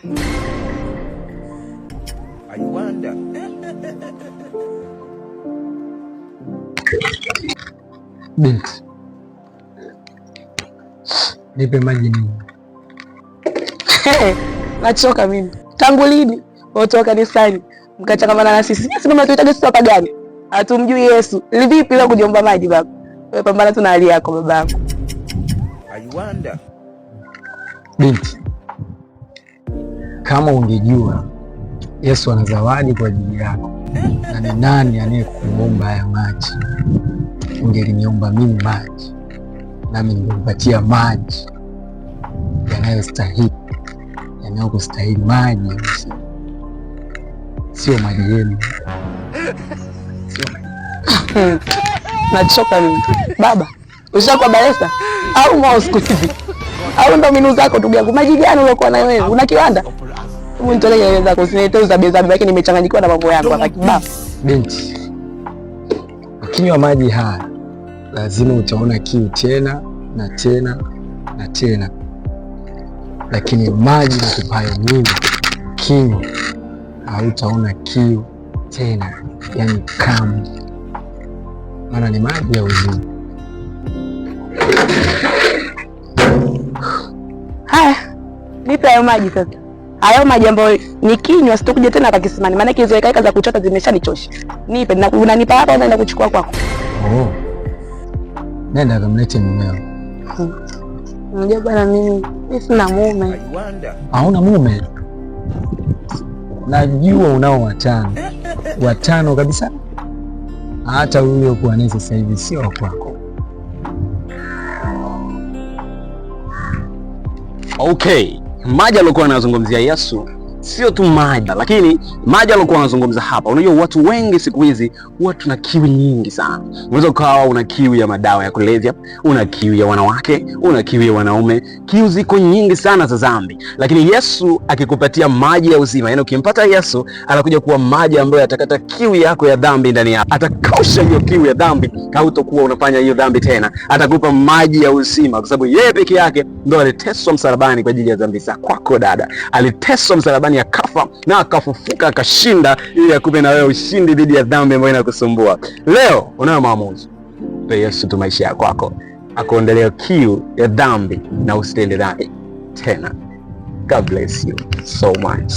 I wonder. Binti, nipe maji ni. Nachoka mimi. Tangu lini watu wa kanisani mkachangamana na sisi? Sisi mama tuitaje sisi hapa gani? Hatumjui Yesu. Vipi leo kujiomba maji baba? Wewe pambana tu na hali yako babangu. I wonder. Binti, kama ungejua Yesu ana zawadi kwa ajili yako na ni nani anayekuomba haya maji, ungeliniomba mimi maji nami ningekupatia maji yanayostahili, yanayokustahili, maji sio maji yenu. Nachoka mimi. Baba, ushakuwa baresa au mosku hivi? Au ndo minu zako ndugu yangu? Maji gani uliokuwa nayo wewe? Una kiwanda? Hebu nitolee nywele zako, usiniteuza beza, lakini nimechanganyikiwa na mambo yangu hapa kibao. Binti, ukinywa maji haya lazima utaona kiu tena na tena na tena, lakini maji nikupayo mimi kinywa hautaona kiu tena, yani kamwe, maana ni maji ya uzima. Haya, nipe hayo maji sasa. Hayo maji ambayo nikinywa sitokuja tena hapa kisimani, maana hizo ekaeka za kuchota zimeshanichosha. Nipe na unanipa hapa au naenda kuchukua kwako? Oh. Nenda kamlete mumeo. Unajua bwana, mimi sina mume. Hauna mume? Najua unao watano kabisa. Hata huyo kuwa naye sasa hivi sio wa kwako. Okay, maji alikuwa anazungumzia Yesu sio tu maji, lakini maji alikuwa anazungumza hapa. Unajua watu wengi siku hizi huwa tuna kiu nyingi sana. Unaweza ukawa una kiu ya madawa ya kulevya, una kiu ya wanawake, una kiu ya wanaume. Kiu ziko nyingi sana za dhambi. Lakini Yesu akikupatia maji ya uzima, yani ukimpata Yesu anakuja kuwa maji ambayo atakata kiu yako ya dhambi ndani yako. Atakausha hiyo kiu ya dhambi, hautakuwa unafanya hiyo dhambi tena. Atakupa maji ya uzima kwa sababu yeye peke yake ndio aliteswa msalabani kwa ajili ya dhambi zako. Kwako dada, aliteswa msalabani akafa na akafufuka akashinda, ili akupe na wewe ushindi dhidi ya dhambi ambayo inakusumbua. Leo unayo maamuzi. Mpe Yesu tu maisha yako kwako, akuondolee kiu ya dhambi na usitende dhambi tena. God bless you so much.